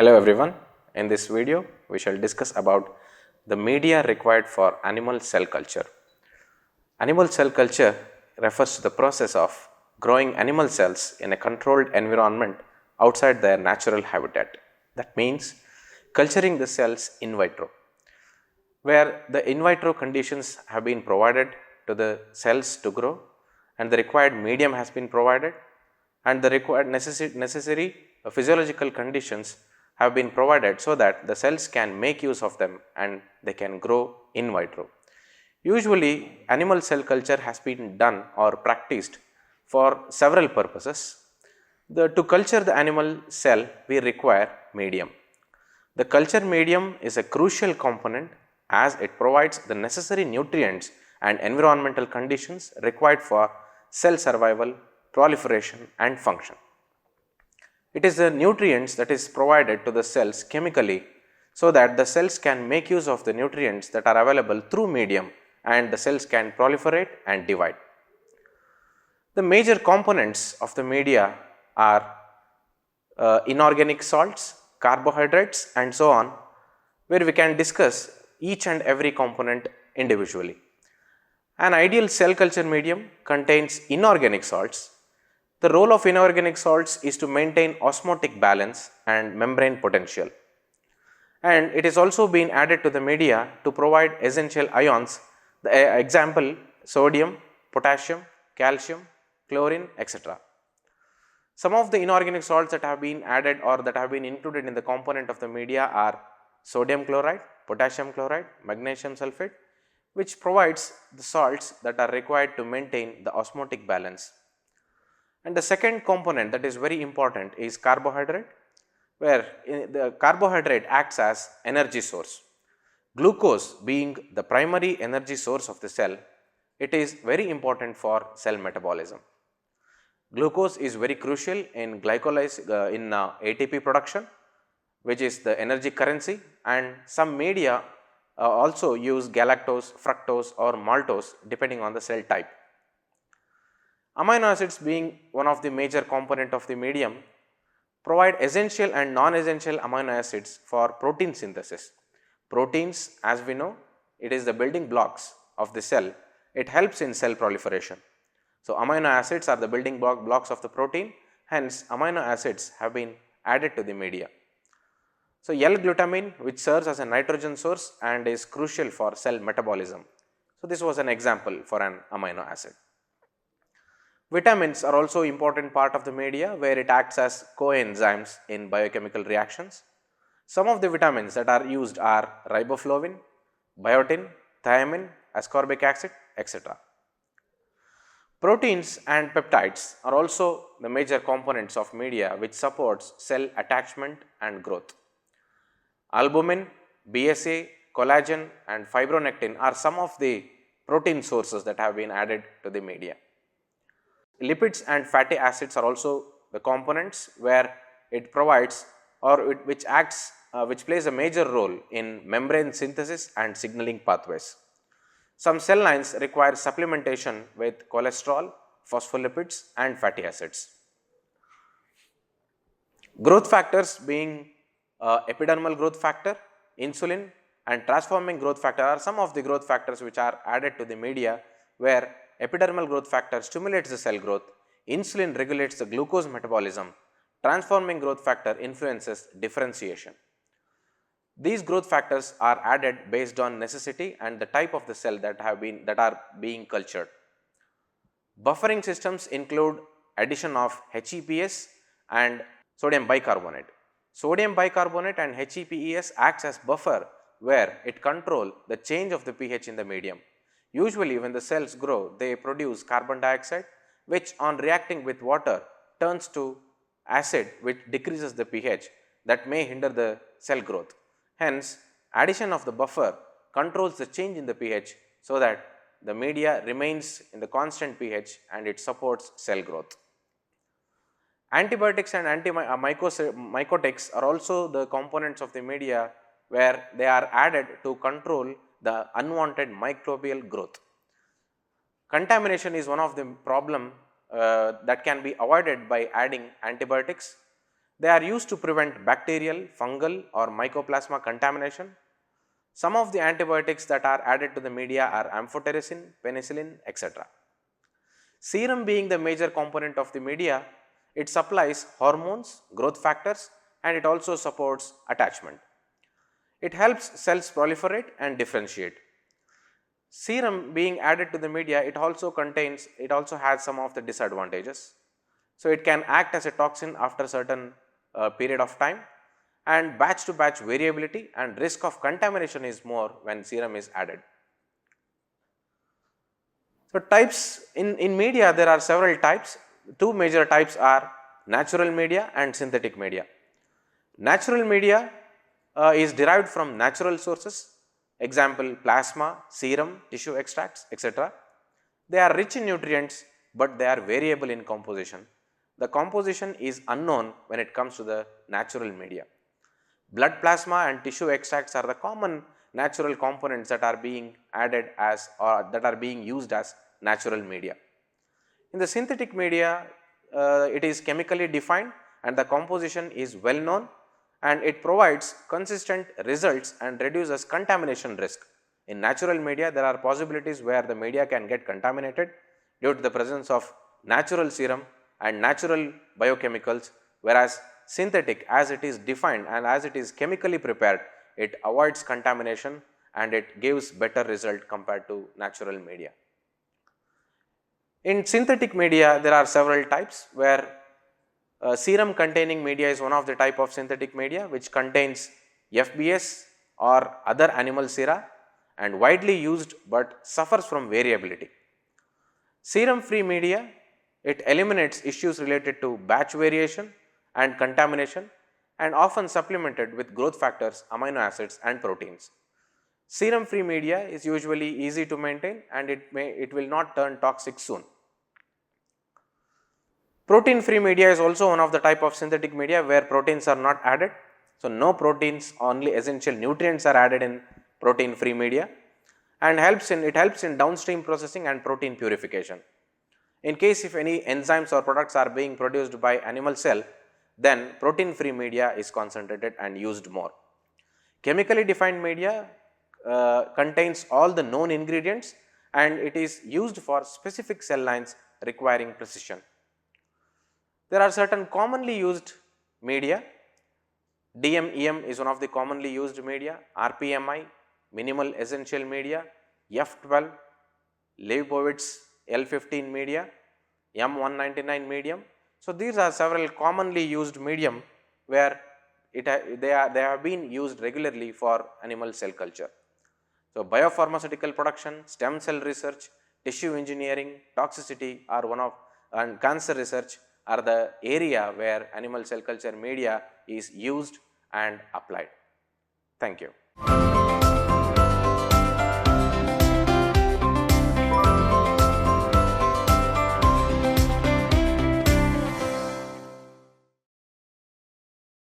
Hello everyone, in this video we shall discuss about the media required for animal cell culture. Animal cell culture refers to the process of growing animal cells in a controlled environment outside their natural habitat. That means culturing the cells in vitro, where the in vitro conditions have been provided to the cells to grow and the required medium has been provided and the required necessary physiological conditions have been provided so that the cells can make use of them and they can grow in vitro. Usually animal cell culture has been done or practiced for several purposes. To culture the animal cell we require medium. The culture medium is a crucial component as it provides the necessary nutrients and environmental conditions required for cell survival, proliferation and function. It is the nutrients that is provided to the cells chemically so that the cells can make use of the nutrients that are available through medium and the cells can proliferate and divide. The major components of the media are inorganic salts, carbohydrates and so on, where we can discuss each and every component individually. An ideal cell culture medium contains inorganic salts. The role of inorganic salts is to maintain osmotic balance and membrane potential, and it is also being added to the media to provide essential ions, the example sodium, potassium, calcium, chlorine, etc. Some of the inorganic salts that have been added or that have been included in the component of the media are sodium chloride, potassium chloride, magnesium sulfate, which provides the salts that are required to maintain the osmotic balance. And the second component that is very important is carbohydrate, where the carbohydrate acts as energy source. Glucose being the primary energy source of the cell, it is very important for cell metabolism. Glucose is very crucial in ATP production, which is the energy currency, and some media also use galactose, fructose or maltose depending on the cell type. Amino acids being one of the major component of the medium provide essential and non-essential amino acids for protein synthesis. Proteins, as we know, it is the building blocks of the cell. It helps in cell proliferation. So, amino acids are the building blocks of the protein, hence amino acids have been added to the media. So, L-glutamine, which serves as a nitrogen source and is crucial for cell metabolism. So, this was an example for an amino acid. Vitamins are also important part of the media where it acts as coenzymes in biochemical reactions. Some of the vitamins that are used are riboflavin, biotin, thiamine, ascorbic acid, etc. Proteins and peptides are also the major components of media which supports cell attachment and growth. Albumin, BSA, collagen and fibronectin are some of the protein sources that have been added to the media. Lipids and fatty acids are also the components where it provides or which plays a major role in membrane synthesis and signaling pathways. Some cell lines require supplementation with cholesterol, phospholipids and fatty acids. Growth factors being epidermal growth factor, insulin and transforming growth factor are some of the growth factors which are added to the media, where epidermal growth factor stimulates the cell growth, insulin regulates the glucose metabolism, transforming growth factor influences differentiation. These growth factors are added based on necessity and the type of the cell that are being cultured. Buffering systems include addition of HEPS and sodium bicarbonate. Sodium bicarbonate and HEPS acts as buffer where it controls the change of the pH in the medium. Usually when the cells grow, they produce carbon dioxide, which on reacting with water turns to acid, which decreases the pH that may hinder the cell growth. Hence, addition of the buffer controls the change in the pH so that the media remains in the constant pH and it supports cell growth. Antibiotics and mycotics are also the components of the media where they are added to control the unwanted microbial growth. Contamination is one of the problem that can be avoided by adding antibiotics. They are used to prevent bacterial, fungal or mycoplasma contamination. Some of the antibiotics that are added to the media are amphotericin, penicillin, etc. Serum being the major component of the media, it supplies hormones, growth factors, and it also supports attachment. It helps cells proliferate and differentiate. Serum being added to the media, it also has some of the disadvantages. So, it can act as a toxin after a certain period of time, and batch to batch variability and risk of contamination is more when serum is added. So, types in media, there are several types. Two major types are natural media and synthetic media. Natural media is derived from natural sources, example plasma, serum, tissue extracts, etc. They are rich in nutrients, but they are variable in composition. The composition is unknown when it comes to the natural media. Blood plasma and tissue extracts are the common natural components that are being added as or that are being used as natural media. In the synthetic media, it is chemically defined and the composition is well known, and it provides consistent results and reduces contamination risk. In natural media, there are possibilities where the media can get contaminated due to the presence of natural serum and natural biochemicals, whereas synthetic, as it is defined and as it is chemically prepared, it avoids contamination and it gives better result compared to natural media. In synthetic media, there are several types where serum containing media is one of the type of synthetic media which contains FBS or other animal sera and widely used but suffers from variability. Serum free media, it eliminates issues related to batch variation and contamination and often supplemented with growth factors, amino acids and proteins. Serum free media is usually easy to maintain and it will not turn toxic soon. Protein free media is also one of the type of synthetic media where proteins are not added. So, no proteins, only essential nutrients are added in protein free media, and it helps in downstream processing and protein purification. In case if any enzymes or products are being produced by animal cell, then protein free media is concentrated and used more. Chemically defined media contains all the known ingredients and it is used for specific cell lines requiring precision. There are certain commonly used media. DM-EM is one of the commonly used media, RPMI, minimal essential media, F12, Leibovitz L15 media, M199 medium. So, these are several commonly used medium where they have been used regularly for animal cell culture. So, biopharmaceutical production, stem cell research, tissue engineering, toxicity and cancer research are the area where animal cell culture media is used and applied. Thank you.